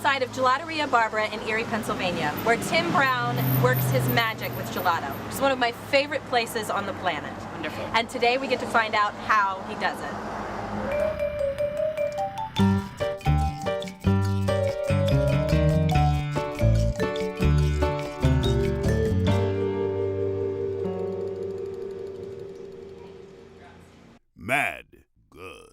outside of Gelateria Barbara in Erie, Pennsylvania, where Tim Brown works his magic with gelato. It's one of my favorite places on the planet. Wonderful. And today we get to find out how he does it. Mad Good.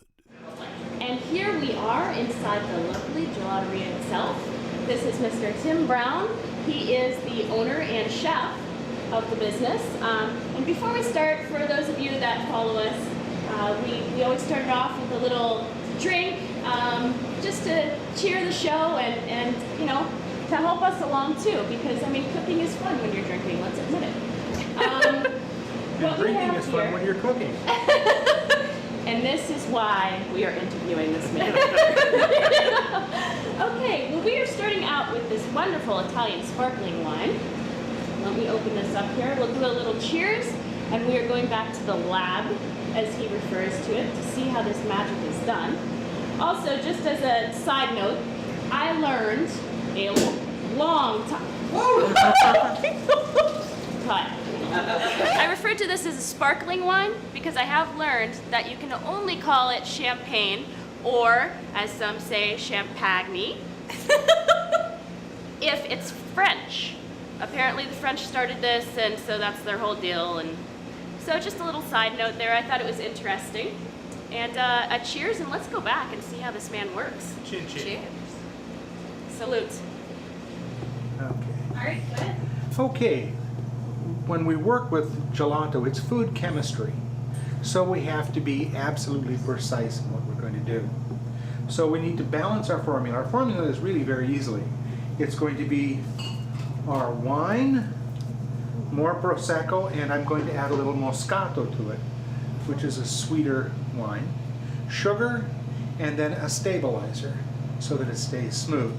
And here we are inside the lovely gelateria itself. This is Mr. Tim Brown. He is the owner and chef of the business. And before we start, for those of you that follow us, we always start off with a little drink, just to cheer the show and you know, to help us along too, because I mean, cooking is fun when you're drinking, let's admit it. And drinking is fun when you're cooking. And this is why we are interviewing this man. Okay, well, we are starting out with this wonderful Italian sparkling wine. Let me open this up here. We'll do a little cheers, and we are going back to the lab, as he refers to it, to see how this magic is done. Also, just as a side note, I learned a long time. Cut. I refer to this as a sparkling wine because I have learned that you can only call it champagne, or as some say, champagne, if it's French. Apparently the French started this, and so that's their whole deal. And so just a little side note there. I thought it was interesting. And a cheers, and let's go back and see how this man works. Chin chin. Cheers. Salute. Okay. All right, go ahead. Okay. When we work with gelato, it's food chemistry. So we have to be absolutely precise in what we're going to do. So we need to balance our formula. Our formula is really very easily. It's going to be our wine, more Prosecco, and I'm going to add a little Moscato to it, which is a sweeter wine, sugar, and then a stabilizer so that it stays smooth.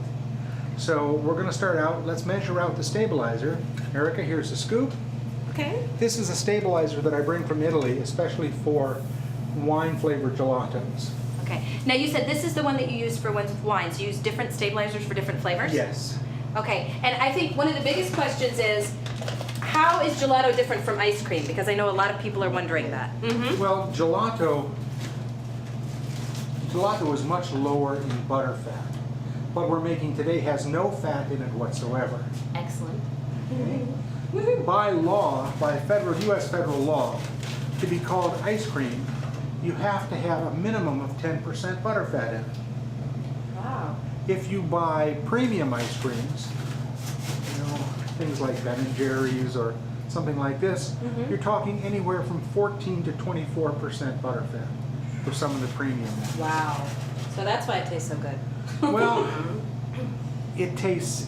So we're going to start out, let's measure out the stabilizer. Erica, here's the scoop. Okay. This is a stabilizer that I bring from Italy, especially for wine-flavored gelatos. Okay. Now you said this is the one that you use for ones with wines. You use different stabilizers for different flavors? Yes. Okay. And I think one of the biggest questions is, how is gelato different from ice cream? Because I know a lot of people are wondering that. Mm-hmm. Well, gelato is much lower in butter fat. What we're making today has no fat in it whatsoever. Excellent. Okay? By law, by U.S. federal law, to be called ice cream, you have to have a minimum of 10% butter fat in it. Wow. If you buy premium ice creams, you know, things like Ben & Jerry's or something like this, you're talking anywhere from 14 to 24% butter fat for some of the premium ones. Wow. So that's why it tastes so good. Well, it tastes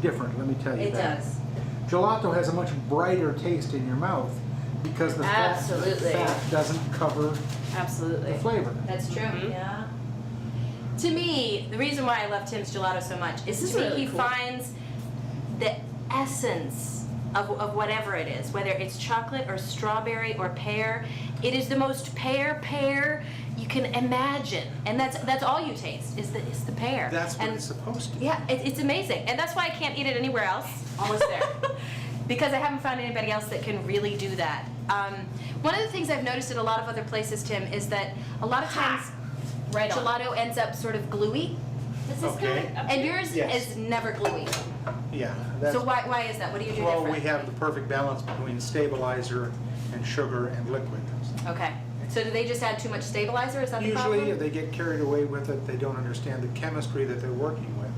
different, let me tell you It that. does. Gelato has a much brighter taste in your mouth because the fat doesn't cover Absolutely. the flavor. That's true. Yeah. To me, the reason why I love Tim's Gelato so much is This is to me really he cool. finds the essence of whatever it is, whether it's chocolate or strawberry or pear. It is the most pear you can imagine, and that's all you taste is the pear. That's what it's supposed to be. Yeah, it's amazing, and that's why I can't eat it anywhere else. Almost there. Because I haven't found anybody else that can really do that. One of the things I've noticed at a lot of other places, Tim, is that a lot of times Right on. gelato ends up sort of gluey, Okay. and yours Yes. is never gluey. Yeah. That's, So why is that? What do you do well, different? we have the perfect balance between stabilizer and sugar and liquid. Okay. So do they just add too much stabilizer? Is that the problem? Usually, if they get carried away with it, they don't understand the chemistry that they're working with.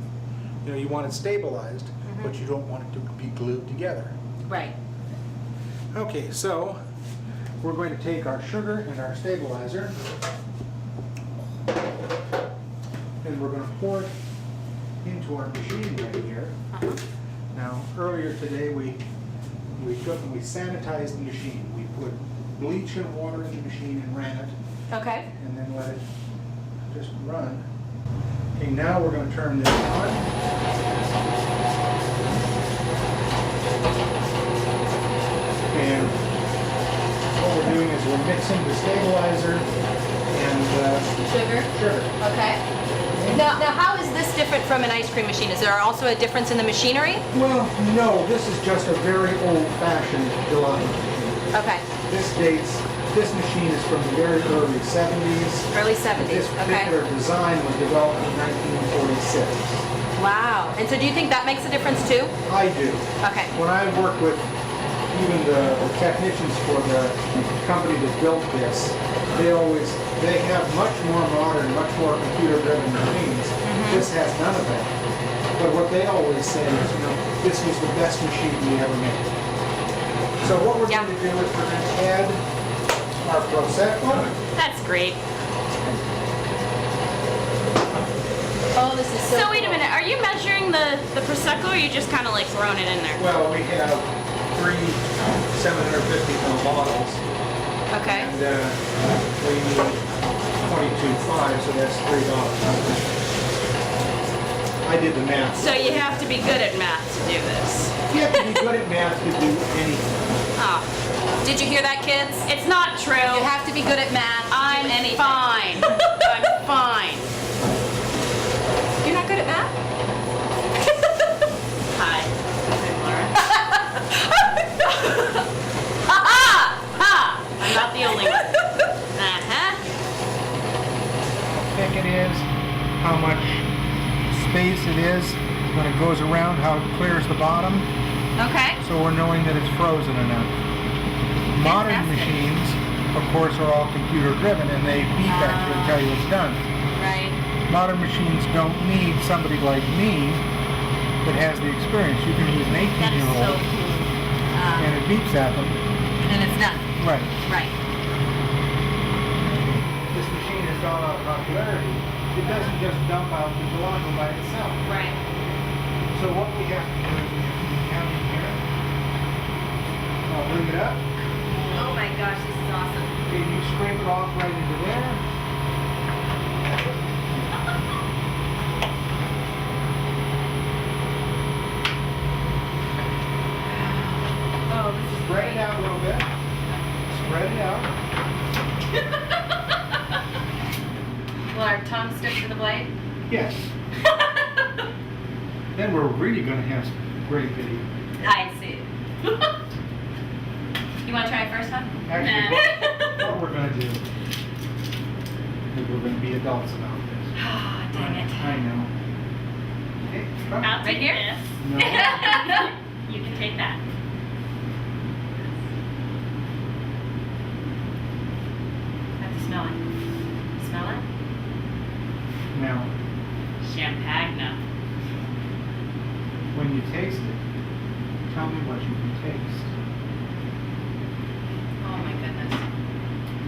You know, you want it stabilized, but you don't want it to be glued together. Right. Okay, so we're going to take our sugar and our stabilizer, and we're going to pour it into our machine right here. Now, earlier today we took and we sanitized the machine. We put bleach and water in the machine and ran it, Okay. and then let it just run. Okay, now we're going to turn this on. And what we're doing is we're mixing the stabilizer and Sugar. sugar. Okay. Now how is this different different from an ice cream machine? Is there also a difference in the machinery? Well, no, this is just a very old-fashioned gelato machine. Okay. This machine is from the very early 70s. Early 70s. This Okay. particular design was developed in 1946. Wow. And so do you think that makes a difference too? I do. Okay. When I work with even the technicians for the company that built this, they have much more modern, much more computer-driven machines. This has none of that. But what they always say is, this was the best machine we ever made. So what we're going to do is we're going to add our Prosecco. That's great. Oh, this is so So wait a minute, are you measuring the Prosecco, or are you just kind of like throwing it in there? Well, we have 3 750 ml bottles, Okay. and we need 22.5, so that's $3. I did the math. So you have to be good at math to do this. You have to be good at math to do anything. Ah, Did you hear that, kids? it's not true. You have to be good at math. to I'm do anything. fine. I'm fine. You're not good at math? Hi. I'm Laura. Ha! I'm not the only one. Uh-huh. How thick it is, how much space it is when it goes around, how it clears the bottom, Okay. so we're knowing that it's frozen enough. Modern Fantastic. machines, of course, are all computer driven and they beep at you and tell you it's done. Right. Modern machines don't need somebody like me that has the experience. You can use an That is so 18-year-old cool. and it beeps at them. And it's done. Right. Right. This machine has gone out of popularity. It doesn't just dump out the gelato by itself. Right. So what we have to do is we have to be counting here. I'll bring it up. Oh my gosh, this is awesome. Okay, you scrape it off right into there. Oh, this is Spread it out a little bit. Spread it out. Will our tongue stick to the blade? Yes. Then we're really going to have some great video. I see. You want to try it first, huh? Actually, what we're going to do is we're going to be adults about this. Ah, dang it. I know. Okay, come. I'll take here? this. No. You can take that. Have to smell it. Smell it? Now, Champagne. when you taste it, tell me what you can taste. Oh my goodness.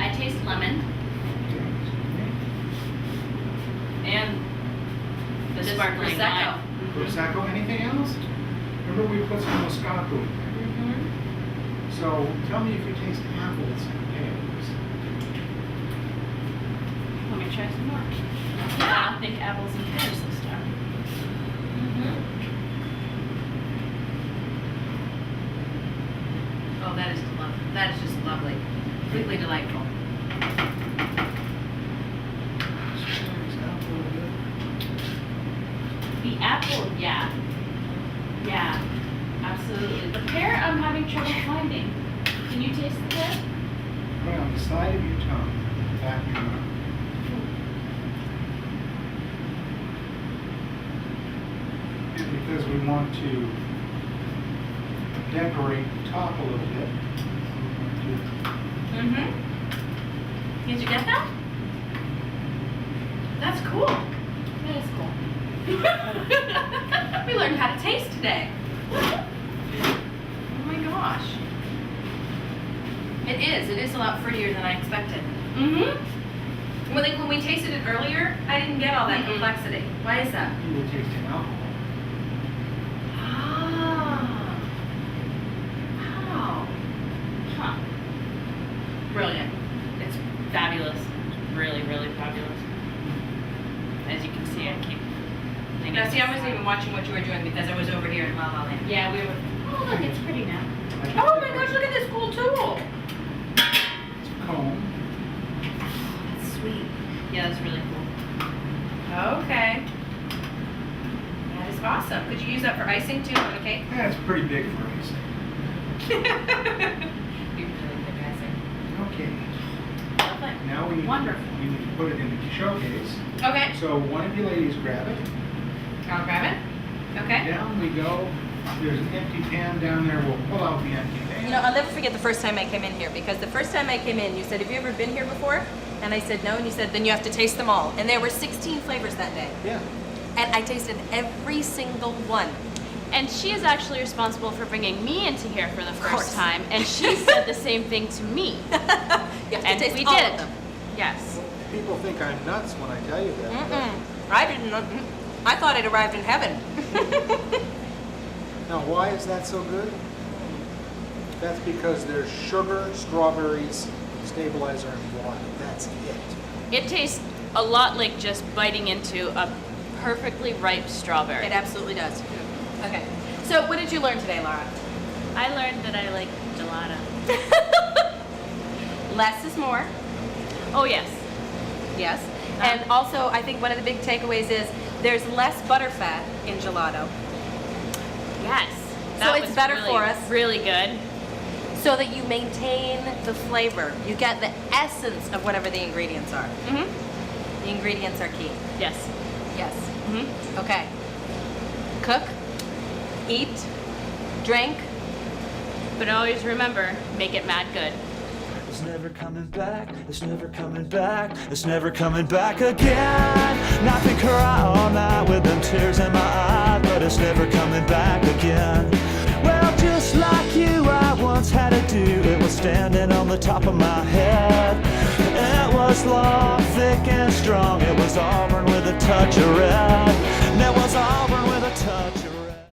I taste lemon and the Just sparkling Prosecco. lime. Prosecco, anything else? Remember we put some Moscato in there. So tell me if you taste apples and pears. Let me try some more. I don't think apples and pears this time. Oh, that is lovely. That is just lovely. Completely delightful. The apple, yeah. Yeah, absolutely. The pear, I'm having trouble finding. Can you taste the pear? Right on the side of your tongue, back of your mouth. And because we want to decorate the top a little bit, we're going to Did you get that? That's cool. That is cool. We learned how to taste today. Oh my gosh. It is a lot fruitier than I expected. When we tasted it earlier, I didn't get all that Mhm. complexity. Why is that? you will taste an alcohol. Ah. Wow. Huh. Brilliant. It's fabulous. Really, really fabulous. As you can see, I keep thinking. Now, see, I wasn't even watching what you were doing because I was over here in La La Land. Yeah, we were. Oh, look, it's pretty now. Oh my gosh, look at this cool tool. It's a comb. That's sweet. Yeah, that's really cool. Okay. awesome. Could you use that for icing too on the cake? Yeah, it's pretty big for icing. You're really good at icing. Okay. Lovely. Now we need, Wonderful. we need to put it in the showcase. Okay. So one of you ladies grab it. I'll grab it. Okay. Down we go. There's an empty pan down there. We'll pull out the empty pan. You know, I'll never forget the first time I came in here, because the first time I came in, you said, "Have you ever been here before?" And I said, "No." And you said, "Then you have to taste them all." And there were 16 flavors that day. Yeah. And I tasted every single one. And she is actually responsible for bringing me into here for the course. first time, and she said the same thing to me. You have to And taste we all did. of them. Yes. People think I'm nuts when I tell you that. I didn't know. I thought it arrived in heaven. Now, why is that so good? That's because there's sugar, strawberries, stabilizer, and water. That's it. It tastes a lot like just biting into a perfectly ripe strawberry. It absolutely does. Okay. So what did you learn today, Laura? I learned that I like gelato. Less is more. Oh yes. Yes. And also, I think one of the big takeaways is there's less butter fat in gelato, Yes. So it's better really, for us. Really good. so that you maintain the flavor. You get the essence of whatever the ingredients are. Mhm. The ingredients are key. Yes. Yes. Mhm. Okay. Cook, eat, drink. But always remember, make it mad good. It's never coming back, it's never coming back, it's never coming back again. And I could cry all night with them tears in my eyes, but it's never coming back again. Well, just like you, I once had a do. It was standing on the top of my head. It was long, thick and strong. It was auburn with a touch of red.